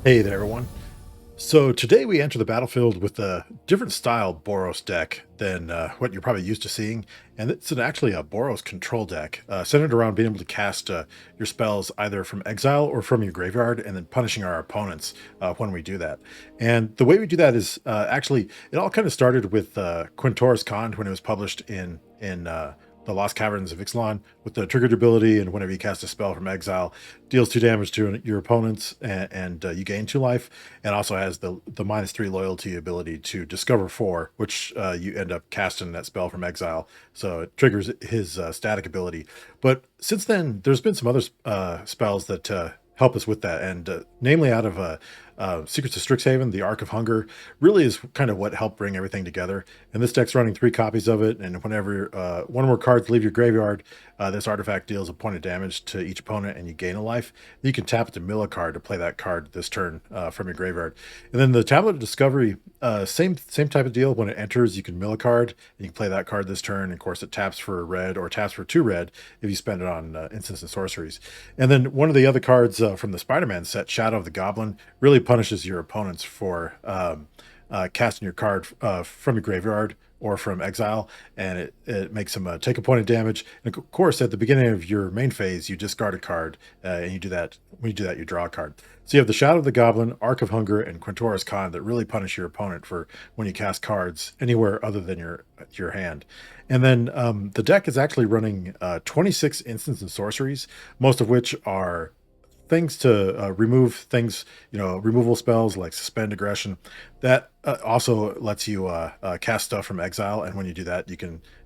Hey there, everyone. So today we enter the battlefield with a different style Boros deck than what you're probably used to seeing, and it's actually a Boros control deck centered around being able to cast your spells either from exile or from your graveyard, and then punishing our opponents when we do that. And the way we do that is actually it all kind of started with Quintorius Kand when it was published in the Lost Caverns of Ixalan with the triggered ability, and whenever you cast a spell from exile, deals 2 damage to your opponents, and you gain 2 life, and also has the -3 loyalty ability to discover 4, which you end up casting that spell from exile, so it triggers his static ability. But since then, there's been some other spells that help us with that, and namely out of Secrets of Strixhaven, the Ark of Hunger really is kind of what helped bring everything together. And this deck's running 3 copies of it, and whenever one or more cards leave your graveyard, this artifact deals a point of damage to each opponent, and you gain a life. You can tap it to mill a card to play that card this turn from your graveyard. And then the Tablet of Discovery, same type of deal. When it enters, you can mill a card, and you can play that card this turn. And of course, it taps for red or taps for 2 red if you spend it on instants and sorceries. And then one of the other cards from the Spider-Man set, Shadow of the Goblin, really punishes your opponents for casting your card from your graveyard or from exile, and it makes them take a point of damage. And of course, at the beginning of your main phase, you discard a card, and you do that. When you do that, you draw a card. So you have the Shadow of the Goblin, Ark of Hunger, and Quintorius Kand that really punish your opponent for when you cast cards anywhere other than your hand. And then the deck is actually running 26 instants and sorceries, most of which are things to remove things, removal spells like suspend aggression. That also lets you cast stuff from exile, and when you do that,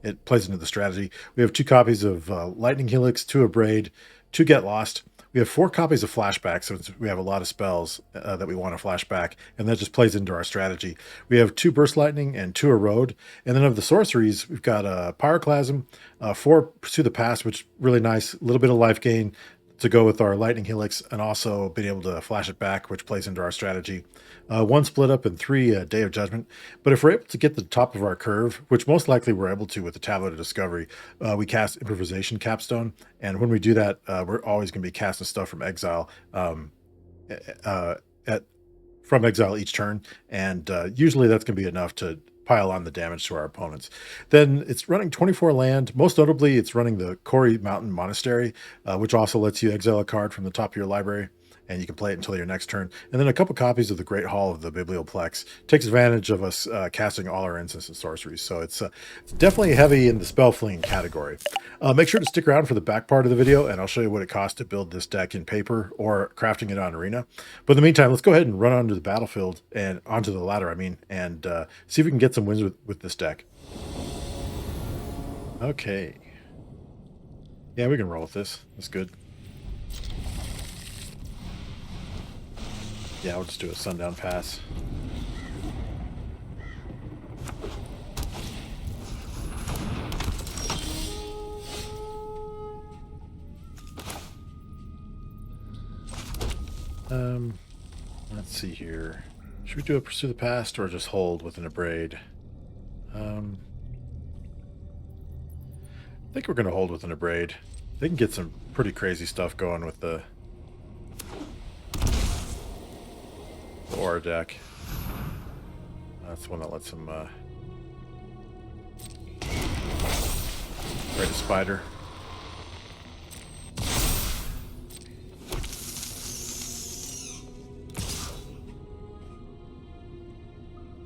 it plays into the strategy. We have 2 copies of Lightning Helix, 2 Abrade, 2 Get Lost. We have 4 copies of Flashback, so we have a lot of spells that we want to flashback, and that just plays into our strategy. We have 2 Burst Lightning and 2 Erode, and then of the sorceries, we've got Pyroclasm, 4 Pursue the Past, which really nice, a little bit of life gain to go with our Lightning Helix, and also being able to flash it back, which plays into our strategy. 1 Split Up, and 3 Day of Judgment. But if we're able to get the top of our curve, which most likely we're able to with the Tablet of Discovery, we cast Improvisation Capstone. And when we do that, we're always going to be casting stuff from exile at from exile each turn, and usually that's going to be enough to pile on the damage to our opponents. Then it's running 24 land. Most notably, it's running the Corey Mountain Monastery, which also lets you exile a card from the top of your library, and you can play it until your next turn. And then a couple copies of the Great Hall of the Biblioplex takes advantage of us casting all our instants and sorceries. So it's definitely heavy in the spell fleeing category. Make sure to stick around for the back part of the video, and I'll show you what it costs to build this deck in paper or crafting it on Arena. But in the meantime, let's go ahead and run onto the battlefield, and onto the ladder, I mean, and see if we can get some wins with this deck. Okay. Yeah, we can roll with this. That's good. Yeah, I'll just do a Sundown Pass. Let's see here. Should we do a Pursue the Past or just hold with an Abrade? I think we're going to hold with an Abrade. They can get some pretty crazy stuff going with the Aura deck. That's one that lets him raid a spider.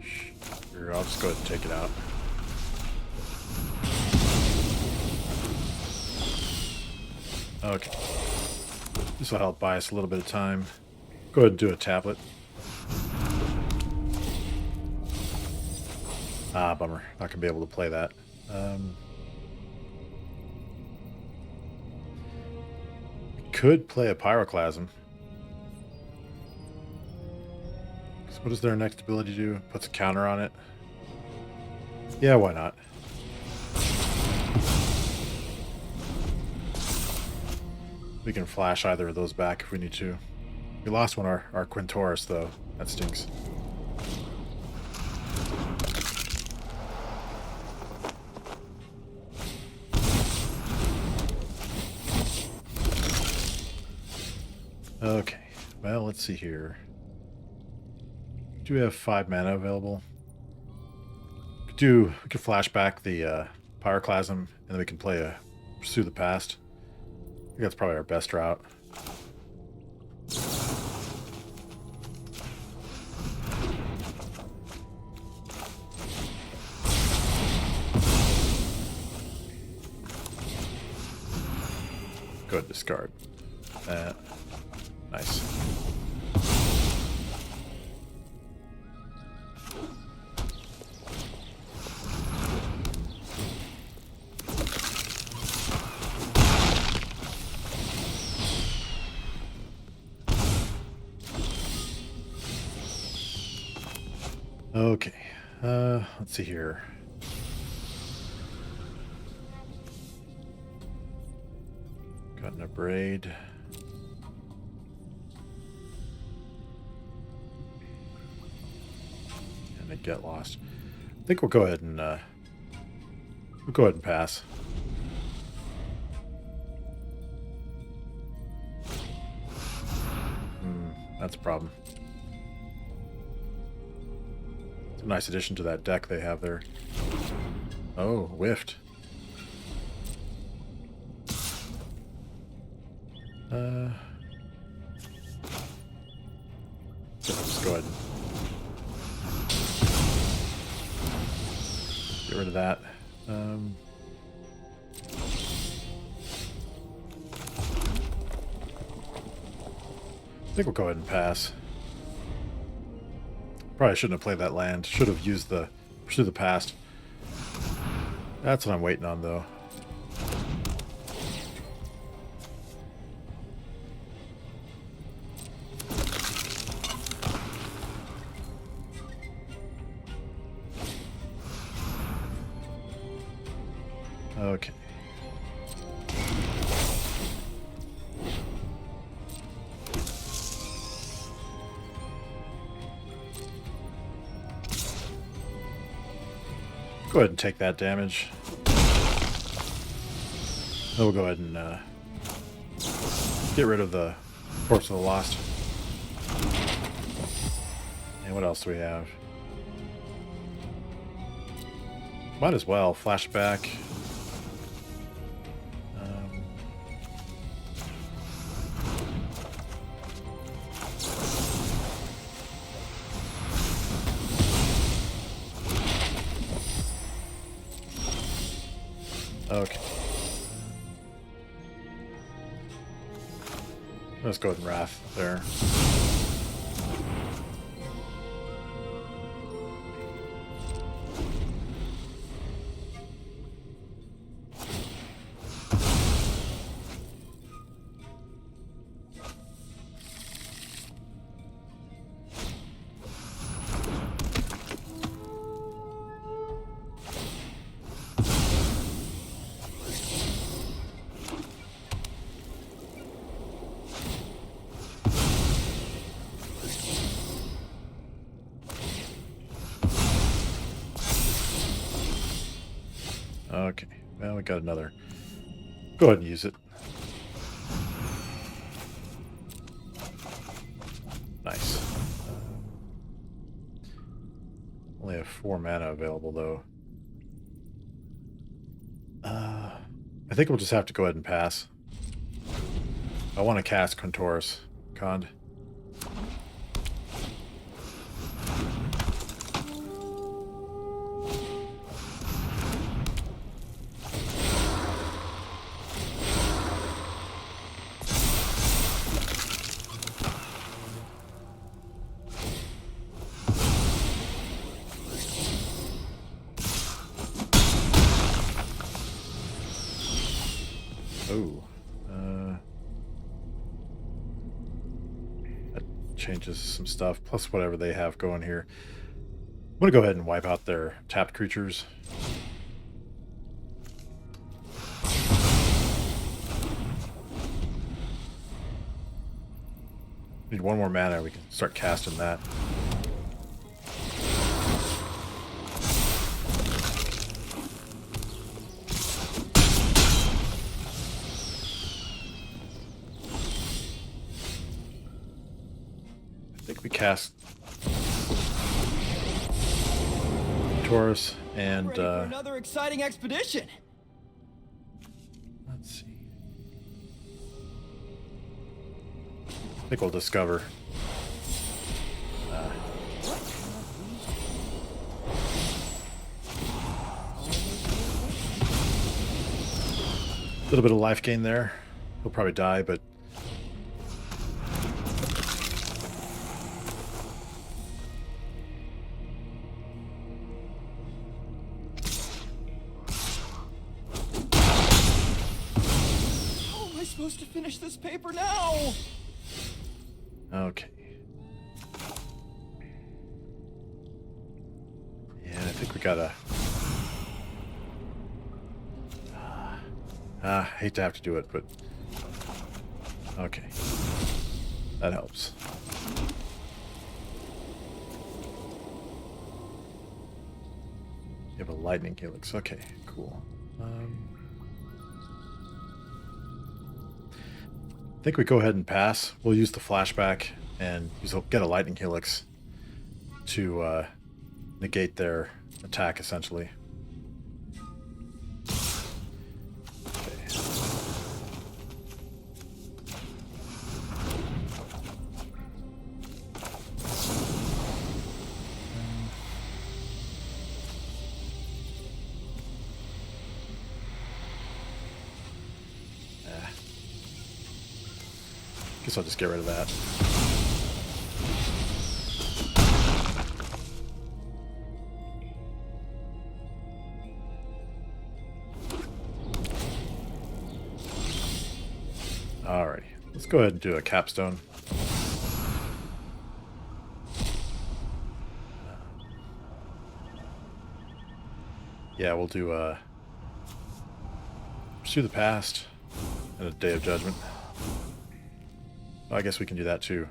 Sure, I'll just go ahead and take it out. Okay. This will help buy us a little bit of time. Go ahead and do a tablet. Ah, bummer. Not going to be able to play that. Could play a Pyroclasm. So what does their next ability do? Puts a counter on it. Yeah, why not? We can flash either of those back if we need to. We lost one, our Quintorius, though. That stinks. Okay, well, let's see here. do we have 5 mana available? We could flash back the Pyroclasm, and then we can play a Pursue the Past. I think that's probably our best route. Go ahead and discard that. Nice. Okay, let's see here. Got an Abrade. And a Get Lost. I think we'll go ahead and pass. That's a problem. It's a nice addition to that deck they have there. Oh, whiffed. Just go ahead and get rid of that. I think we'll go ahead and pass. Probably shouldn't have played that land. Should have used the Pursue the Past. That's what I'm waiting on, though. Okay. Go ahead and take that damage. Then we'll go ahead and get rid of the Corpse of the Lost. And what else do we have? Might as well flashback. Okay. Let's go ahead and Wrath there. Okay, well, we got another. Go ahead and use it. Nice. Only have 4 mana available, though. I think we'll just have to go ahead and pass. I want to cast Quintorius Kand. Oh, that changes some stuff, plus whatever they have going here. I'm going to go ahead and wipe out their tapped creatures. Need 1 more mana, we can start casting that. I think we cast Quintorius and Ready for another exciting expedition. let's see. I think we'll discover. A little bit of life gain there. He'll probably die, but How am I supposed to finish this paper now? okay. Yeah, I think we gotta. I hate to have to do it, but okay, that helps. You have a lightning helix. Okay, cool. I think we go ahead and pass. We'll use the flashback and get a lightning helix to negate their attack, essentially. Guess I'll just get rid of that. Alrighty, let's go ahead and do a capstone. Yeah, we'll do Pursue the Past and a Day of Judgment. I guess we can do that too.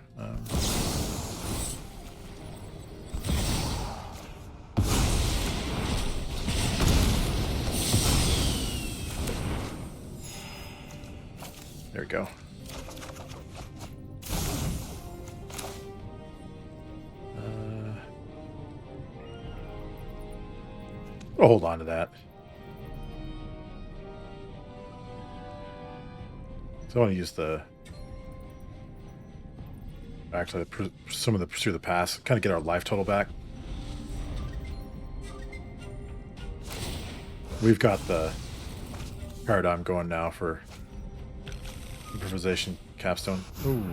There we go. We'll hold on to that. So I want to use the... Actually, some of the Pursue the Past, kind of get our life total back. We've got the paradigm going now for Improvisation Capstone. Ooh.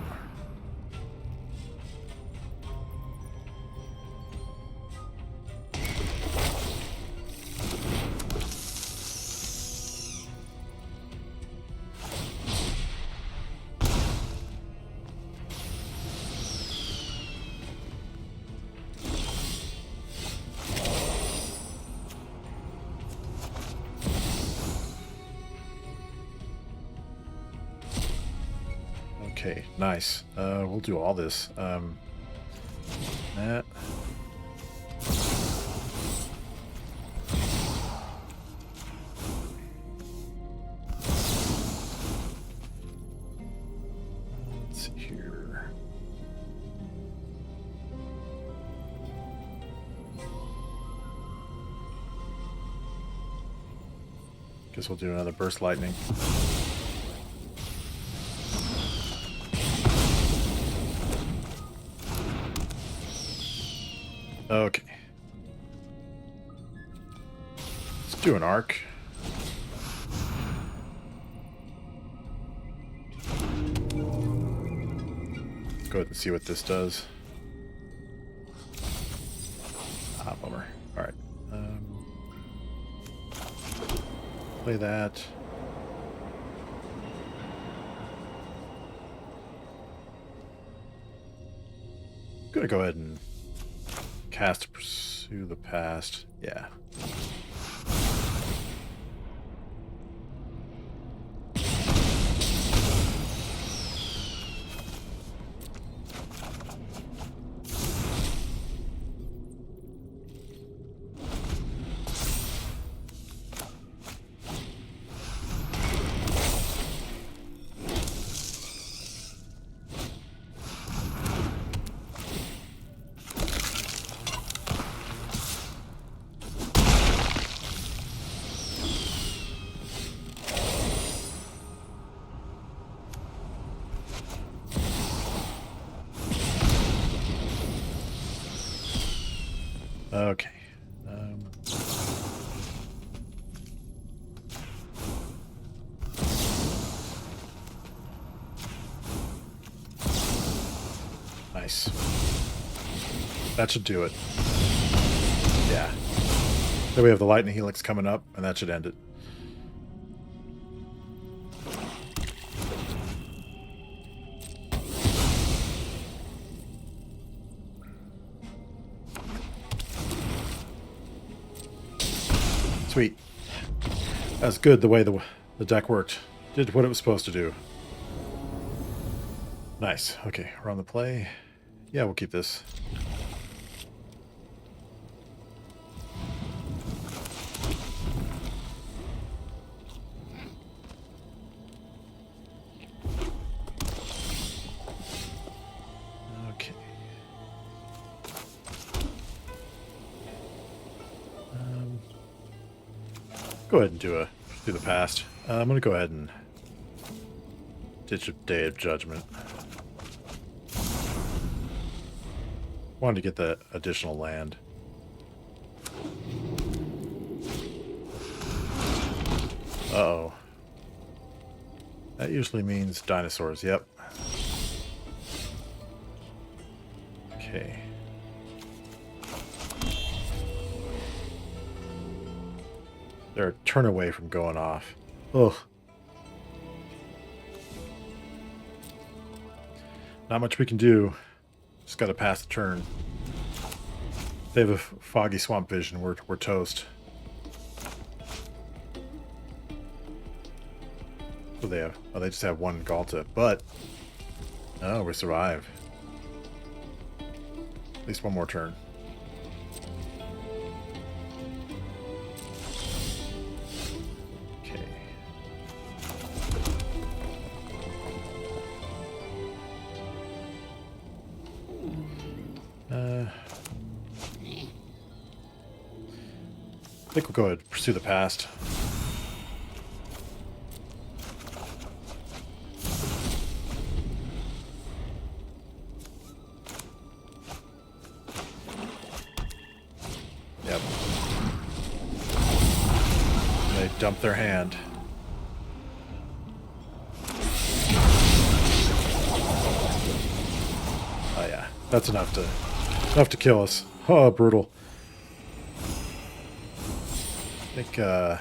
Okay, nice. We'll do all this. That. Let's see here. Guess we'll do another burst lightning. Okay. Let's do an arc. Let's go ahead and see what this does. Ah, bummer. Alright. Play that. I'm gonna go ahead and cast to Pursue the Past. Yeah. Okay. Nice. That should do it. Yeah. Then we have the lightning helix coming up, and that should end it. Sweet. That's good the way the deck worked. Did what it was supposed to do. Nice. Okay, we're on the play. Yeah, we'll keep this. Okay. Go ahead and do the past. I'm going to go ahead and ditch a Day of Judgment. Wanted to get that additional land. Uh-oh. That usually means dinosaurs, yep. Okay. They're a turn away from going off. Ugh. Not much we can do. Just got to pass the turn. They have a foggy swamp vision. We're toast. What do they have? Oh, they just have one Galta. But, oh, we survive. At least one more turn. Okay. I think we'll go ahead and pursue the past. Yep. They dump their hand. Oh yeah, that's enough to kill us. Oh, brutal. I think 2 of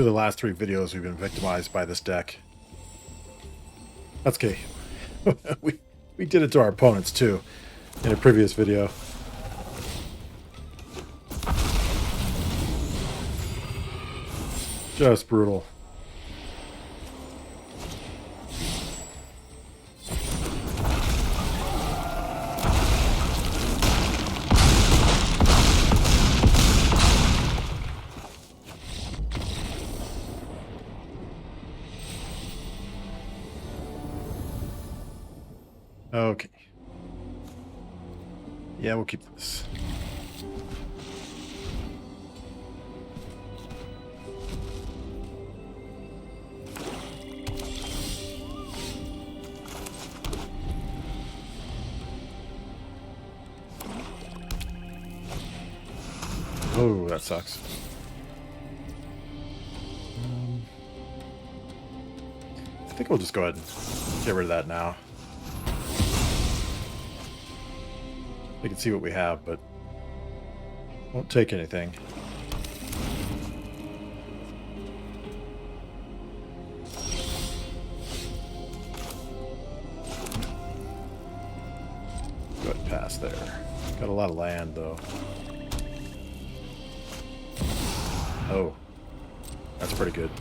the last 3 videos we've been victimized by this deck. That's okay. we did it to our opponents too in a previous video. Just brutal. Okay. Yeah, we'll keep this. Oh, that sucks. I think we'll just go ahead and get rid of that now. We can see what we have, but won't take anything. Go ahead and pass there. Got a lot of land, though. Oh, that's pretty good.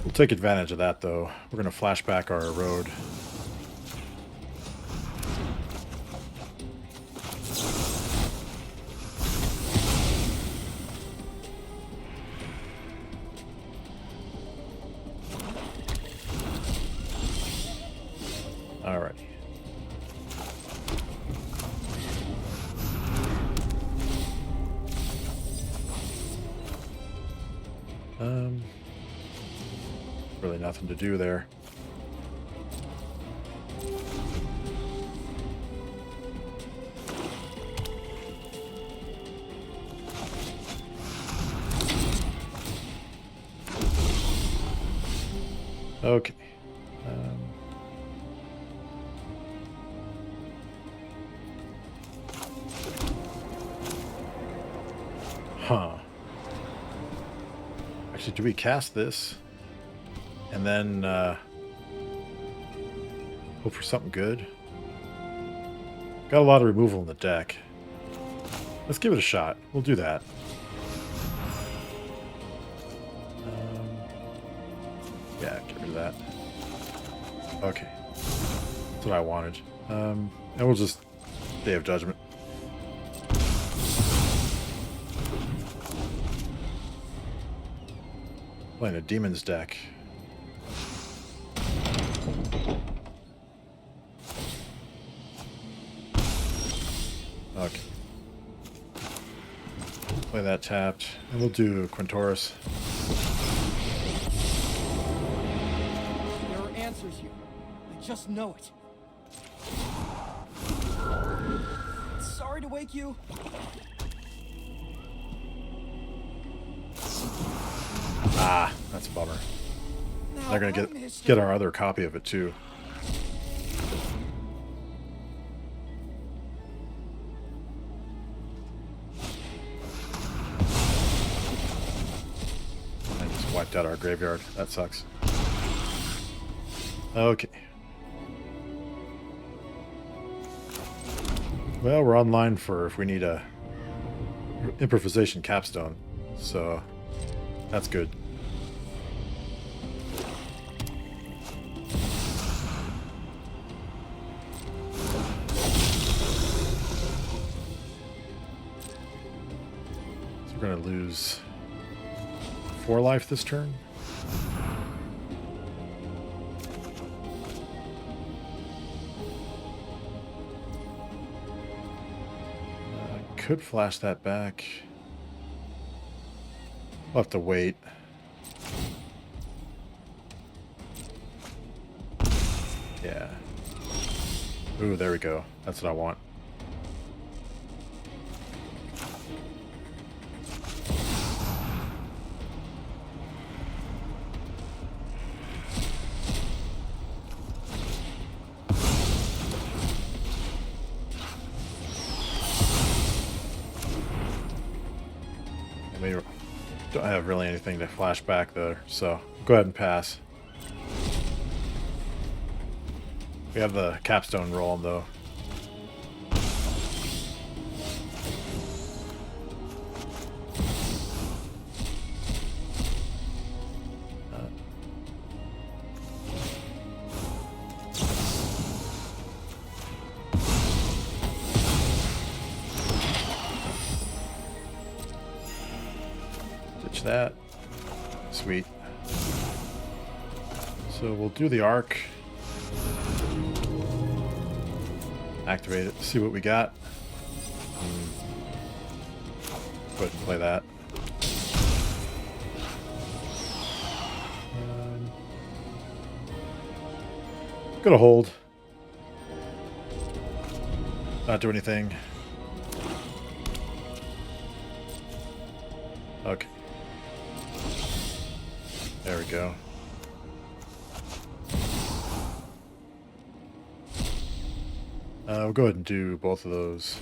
We'll take advantage of that, though. We're going to flash back our road. Alright. Really nothing to do there. Okay. Um, huh. Actually, do we cast this? And then hope for something good? Got a lot of removal in the deck. Let's give it a shot. We'll do that. Yeah, get rid of that. Okay. That's what I wanted. And we'll just Day of Judgment. Playing a Demon's deck. Okay. Play that tapped. And we'll do Quintorius. There are answers here. I just know it. Sorry to wake you. Ah, that's a bummer. Now, They're gonna get our other copy of it too. I just wiped out our graveyard. That sucks. Okay. Well, we're online for if we need a Improvisation Capstone, so that's good. So we're going to lose 4 life this turn. Could flash that back. We'll have to wait. Yeah. Ooh, there we go. That's what I want. We don't have really anything to flash back there, so go ahead and pass. We have the capstone rolling though. That. Sweet. So we'll do the Ark. Activate it, see what we got. Go ahead and play that. Gonna hold. Not do anything. Okay. There we go. We'll go ahead and do both of those.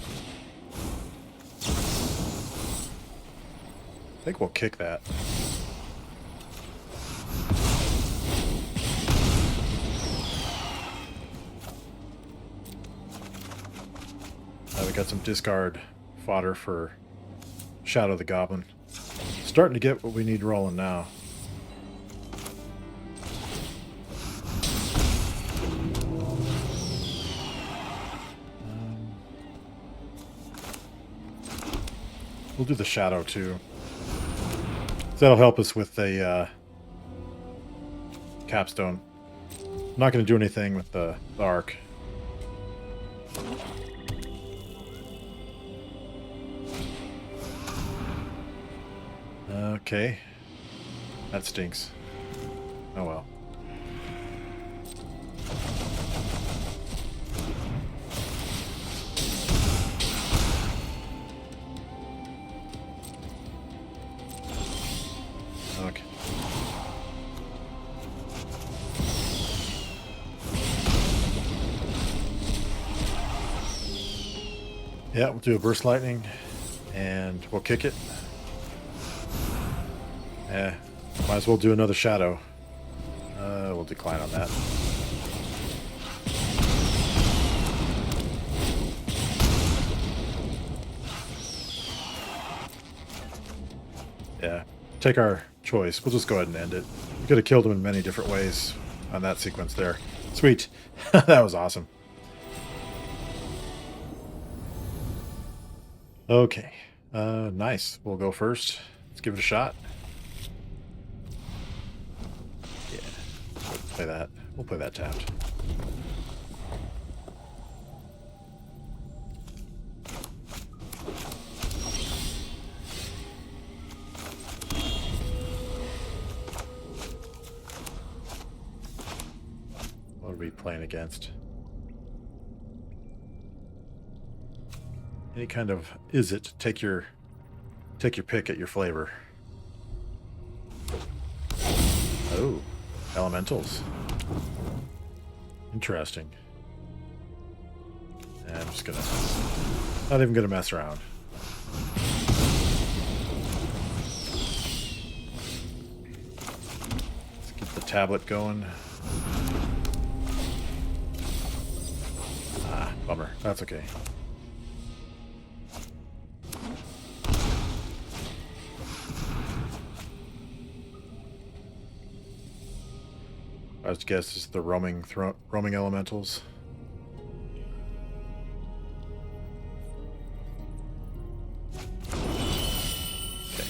I think we'll kick that. We got some discard fodder for Shadow the Goblin. Starting to get what we need rolling now. We'll do the Shadow too. That'll help us with the capstone. I'm not going to do anything with the Ark. Okay. That stinks. Oh well. Okay. Yeah, we'll do a burst lightning, and we'll kick it. Might as well do another shadow. We'll decline on that. Yeah, take our choice. We'll just go ahead and end it. We could have killed him in many different ways on that sequence there. Sweet. That was awesome. Okay. Nice. We'll go first. Let's give it a shot. Yeah. We'll play that. We'll play that tapped. What are we playing against? Any kind of is it? Take your pick at your flavor. Oh, elementals. Interesting. And I'm just gonna not even gonna mess around. Let's get the tablet going. Ah, bummer. That's okay. I would guess it's the roaming elementals. Okay.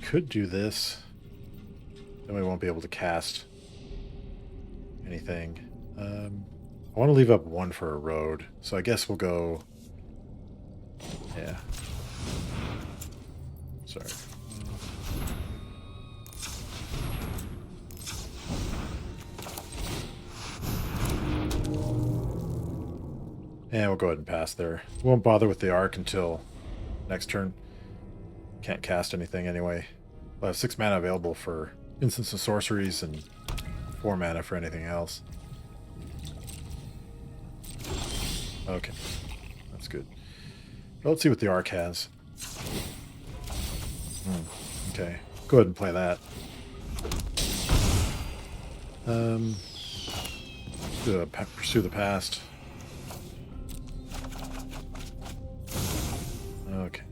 Could do this. Then we won't be able to cast anything. I want to leave up one for a road, so I guess we'll go. Yeah. Sorry. Yeah, we'll go ahead and pass there. We won't bother with the Ark until next turn. Can't cast anything anyway. We'll have 6 mana available for instants and sorceries and 4 mana for anything else. Okay. That's good. Well, let's see what the Ark has. Okay, go ahead and play that. Pursue the past. Okay.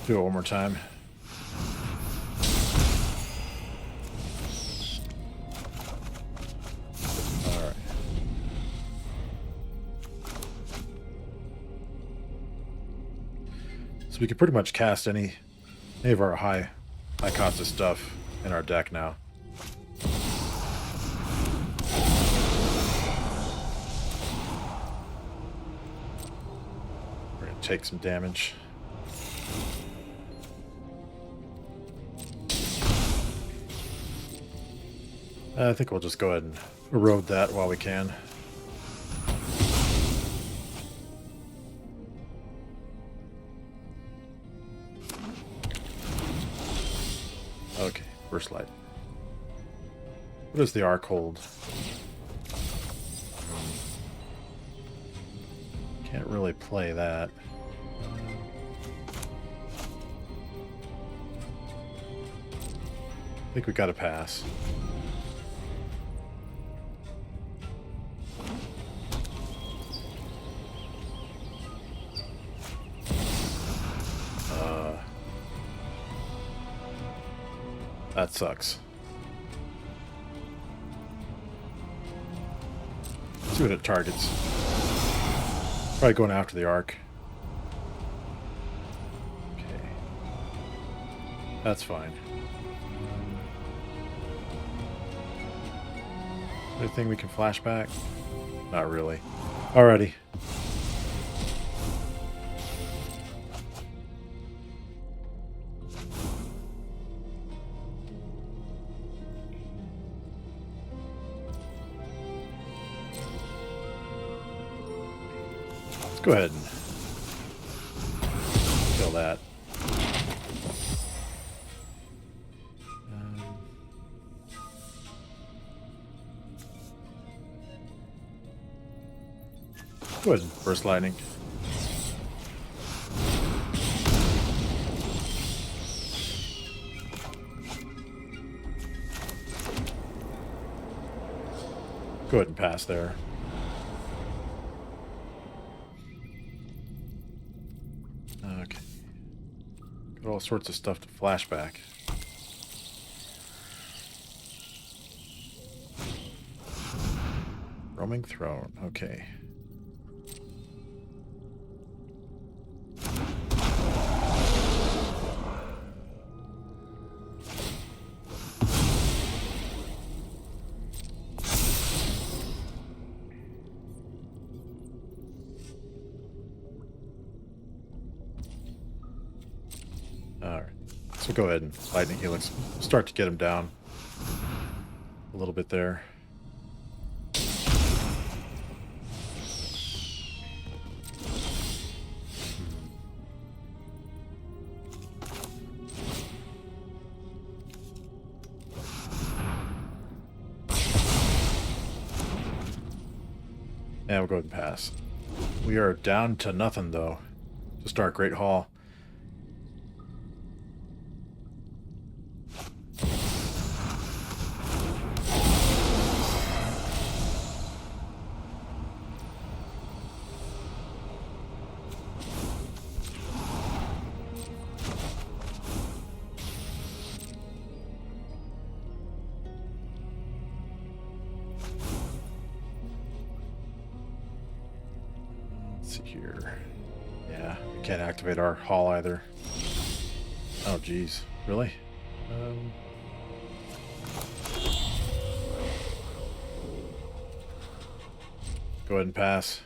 Do it one more time. So we can pretty much cast any of our high cost of stuff in our deck now. We're going to take some damage. I think we'll just go ahead and erode that while we can. Okay, first light. What does the Ark hold? Can't really play that. I think we got to pass. That sucks. Let's see what it targets. Probably going after the Ark. Okay. That's fine. Anything we can flash back? Not really. Alrighty. Go ahead and that. Um, go ahead and burst lightning. Go ahead and pass there. Okay. Got all sorts of stuff to flashback. Roaming Throne. Okay. Alright, so go ahead and Lightning Helix. Start to get him down a little bit there. Yeah, we'll go ahead and pass. We are down to nothing, though, to start Great Hall. Let's see here. Yeah, we can't activate our hall either. Oh, geez. Really? Go ahead and pass.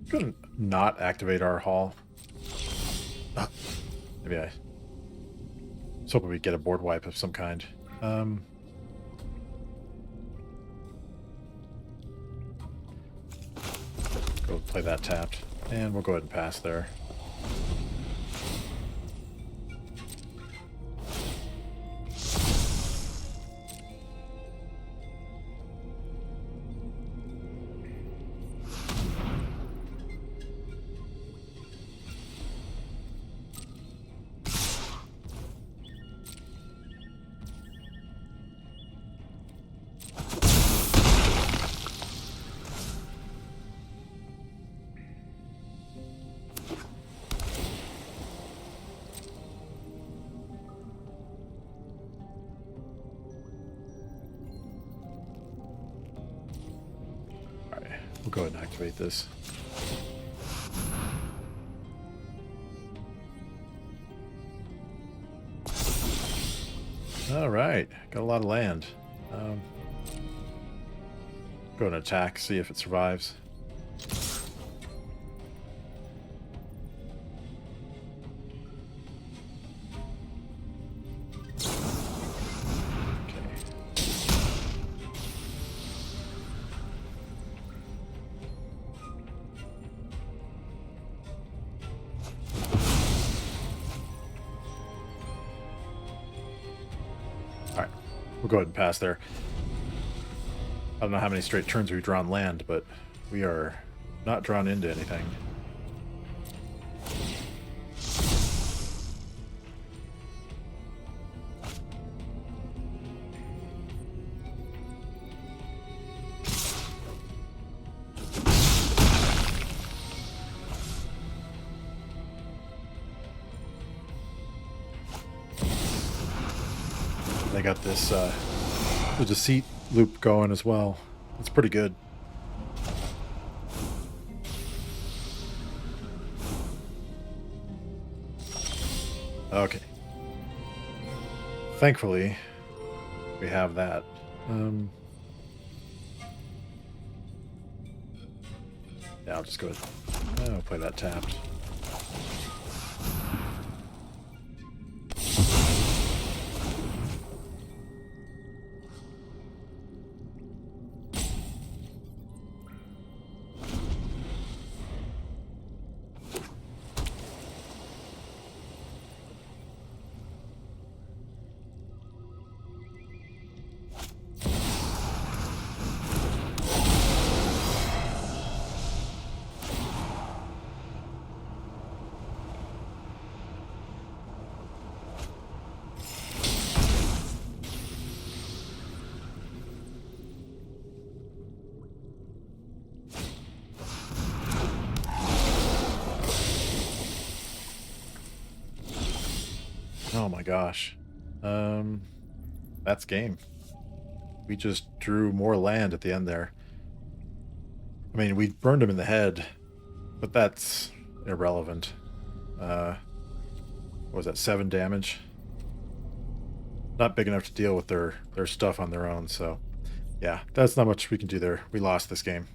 Gonna not activate our hall. Maybe I was hoping we'd get a board wipe of some kind. Go play that tapped, and we'll go ahead and pass there. We'll go ahead and activate this. All right, got a lot of land. Go and attack, see if it survives. Alright, we'll go ahead and pass there. I don't know how many straight turns we've drawn land, but we are not drawn into anything. got this the deceit loop going as well. It's pretty good. Okay. Thankfully, we have that. Yeah, I'll just go ahead. I'll play that tapped. Oh my gosh. That's game. We just drew more land at the end there. I mean, we burned him in the head, but that's irrelevant. What was that, 7 damage? Not big enough to deal with their stuff on their own, so yeah, that's not much we can do there. We lost this game.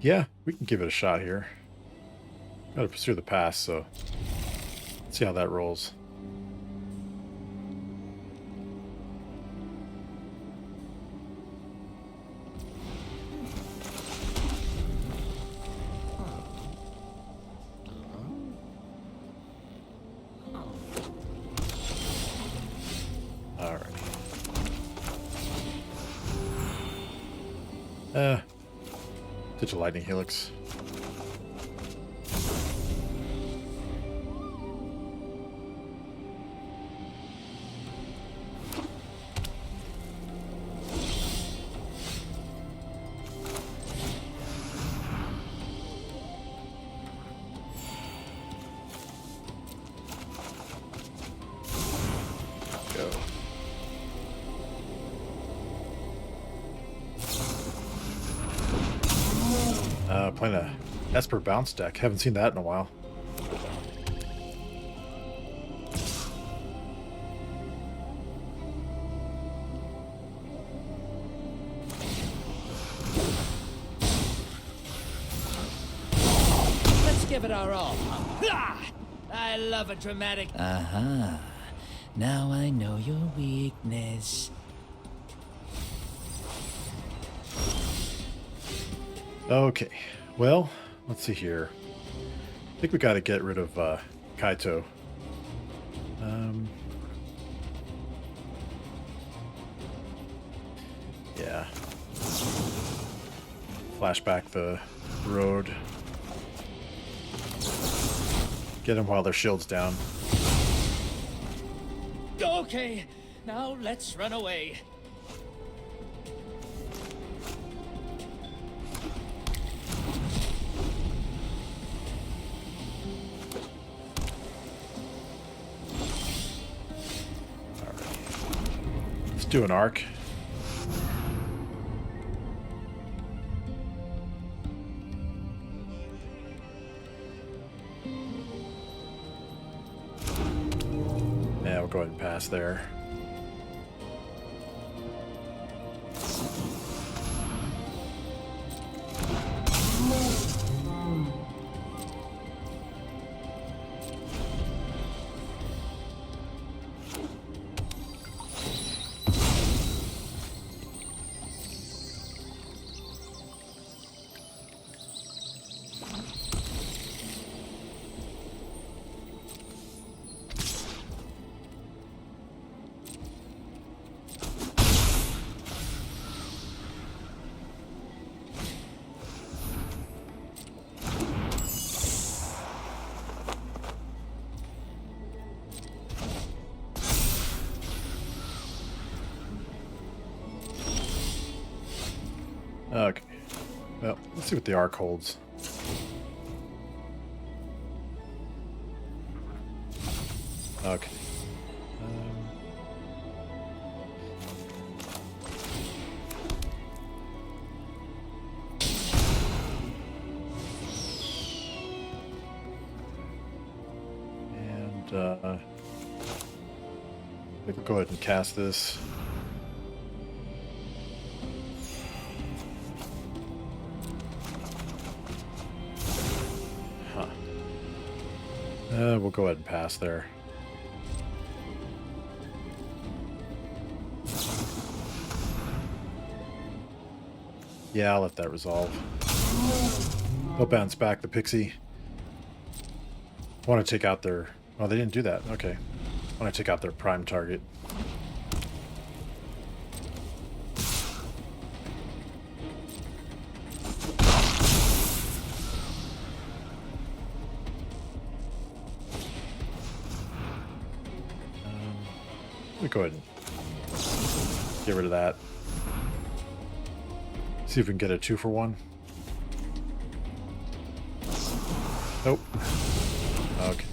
Yeah, we can give it a shot here. Gotta pursue the pass, so let's see how that rolls. Alright. Ditch a lightning helix. Go. Playing a Esper Bounce deck. Haven't seen that in a while. Let's give it our all. I love a dramatic. Aha. Now I know your weakness. Okay. Well, let's see here. I think we got to get rid of Kaito. Yeah. Flashback the road. Get them while their shield's down. Okay, now let's run away. Do an arc. Yeah, we'll go ahead and pass there. see what the Ark holds. Okay. I think we'll go ahead and cast this. Huh. We'll go ahead and pass there. Yeah, I'll let that resolve. They'll bounce back the pixie. I want to take out their... Oh, they didn't do that. Okay. I want to take out their prime target. Let me go ahead and get rid of that. See if we can get a 2-for-1. Nope. Okay.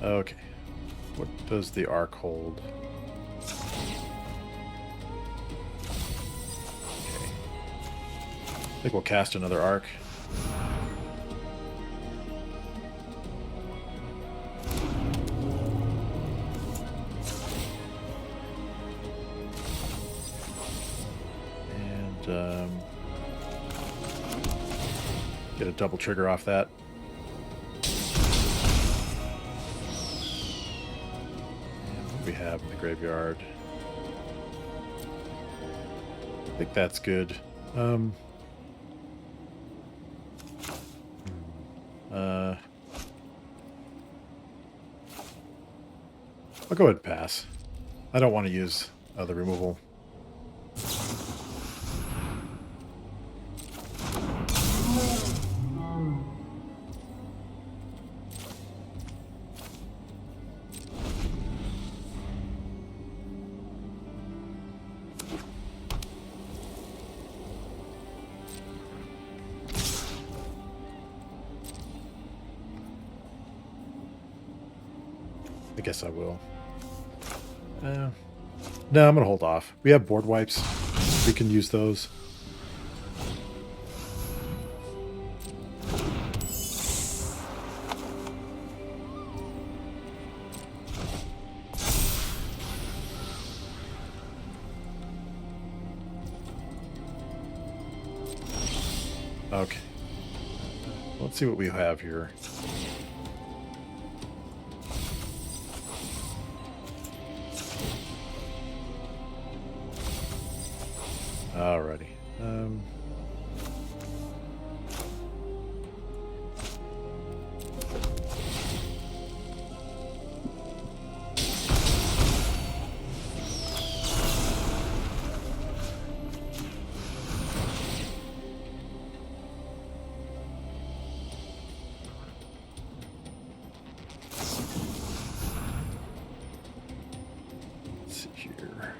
Okay. What does the Ark hold? Okay. I think we'll cast another Ark. And get a double trigger off that. We have in the graveyard. I think that's good. I'll go ahead and pass. I don't want to use the removal. I guess I will. No, I'm going to hold off. We have board wipes. We can use those. Okay. Let's see what we have here. Alrighty. Let's see here.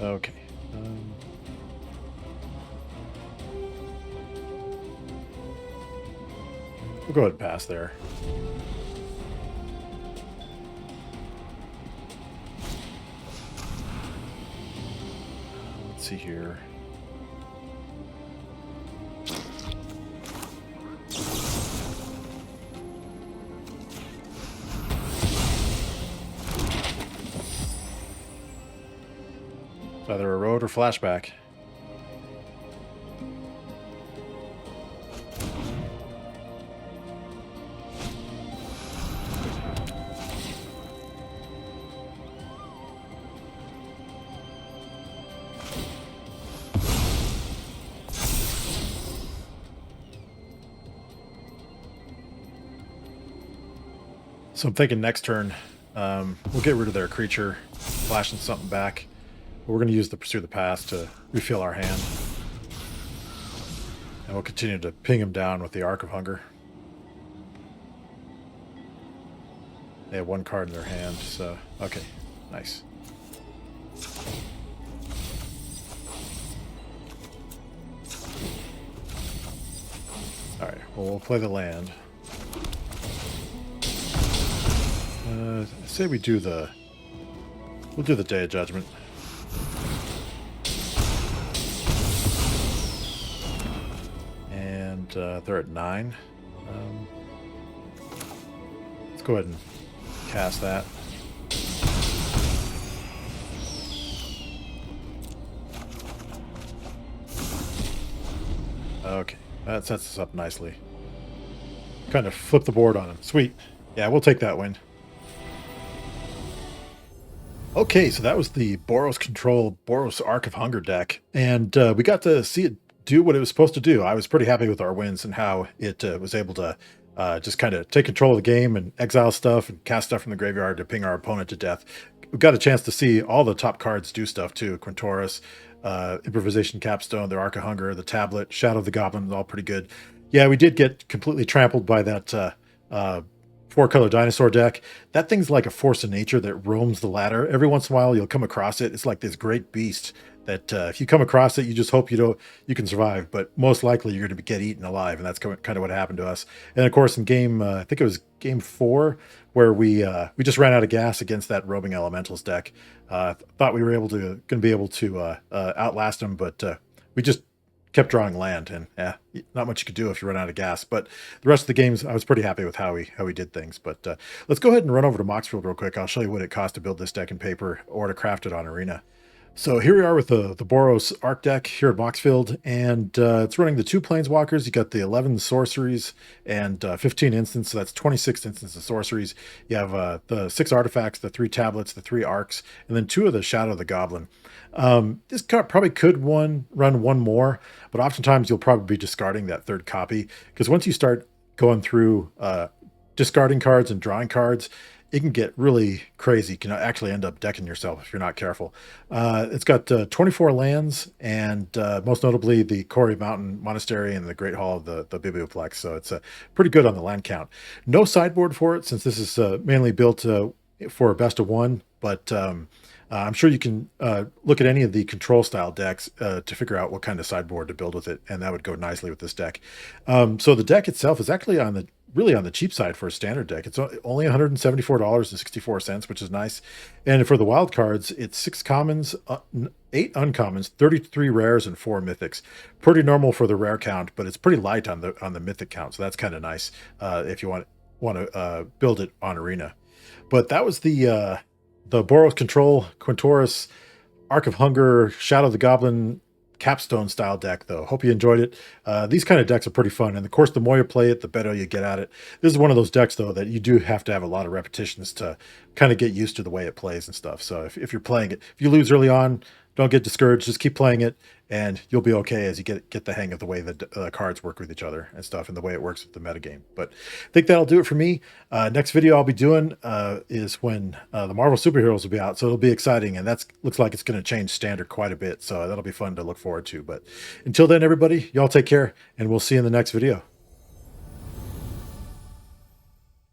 Okay. We'll go ahead and pass there. Let's see here. It's either a road or flashback. So I'm thinking next turn, we'll get rid of their creature, flashing something back. But we're going to use the Pursue the Past to refill our hand. And we'll continue to ping him down with the Ark of Hunger. They have one card in their hand, so okay, nice. All right, well, we'll play the land. I say we'll do the Day of Judgment. And they're at 9. Let's go ahead and cast that. Okay, that sets us up nicely. Kind of flip the board on him. Sweet. Yeah, we'll take that win. Okay, so that was the Boros Control Boros Ark of Hunger deck, and we got to see it do what it was supposed to do. I was pretty happy with our wins and how it was able to just kind of take control of the game and exile stuff and cast stuff from the graveyard to ping our opponent to death. We got a chance to see all the top cards do stuff too. Quintorius, Improvisation Capstone, their Ark of Hunger, the Tablet, Shadow of the Goblin, all pretty good. Yeah, we did get completely trampled by that 4-color dinosaur deck. That thing's like a force of nature that roams the ladder. Every once in a while, you'll come across it. It's like this great beast that if you come across it, you just hope you can survive. But most likely, you're going to get eaten alive, and that's kind of what happened to us. And of course, in game, I think it was game 4, where we just ran out of gas against that roaming elementals deck. Thought we were going to be able to outlast them, but we just kept drawing land, and not much you could do if you run out of gas. But the rest of the games, I was pretty happy with how we did things. But let's go ahead and run over to Moxfield real quick. I'll show you what it cost to build this deck in paper or to craft it on Arena. So here we are with the Boros Arc deck here at Moxfield, and it's running the 2 Planeswalkers. You got the 11 sorceries and 15 instants, so that's 26 instants of sorceries. You have the 6 artifacts, the 3 tablets, the 3 arcs, and then 2 of the Shadow of the Goblin. This card probably could run one more, but oftentimes you'll probably be discarding that 3rd copy, because once you start going through discarding cards and drawing cards, it can get really crazy. You can actually end up decking yourself if you're not careful. It's got 24 lands, and most notably the Quarry Mountain Monastery and the Great Hall of the Biblioplex. So it's pretty good on the land count. No sideboard for it, since this is mainly built for a best of 1, but I'm sure you can look at any of the control style decks to figure out what kind of sideboard to build with it, and that would go nicely with this deck. So the deck itself is actually really on the cheap side for a standard deck. It's only $174.64, which is nice. And for the wild cards, it's 6 commons, 8 uncommons, 33 rares, and 4 mythics. Pretty normal for the rare count, but it's pretty light on the mythic count, so that's kind of nice if you want to build it on Arena. But that was the Boros Control Quintorius Ark of Hunger Shadow of the Goblin Capstone style deck, though. Hope you enjoyed it. These kind of decks are pretty fun, and of course, the more you play it, the better you get at it. This is one of those decks, though, that you do have to have a lot of repetitions to kind of get used to the way it plays and stuff. So if you're playing it, if you lose early on, don't get discouraged. Just keep playing it, and you'll be okay as you get the hang of the way the cards work with each other and stuff, and the way it works with the metagame. But I think that'll do it for me. Next video I'll be doing is when the Marvel superheroes will be out, so it'll be exciting, and looks like it's going to change standard quite a bit, so that'll be fun to look forward to. But until then, everybody, y'all take care, and we'll see you in the next video.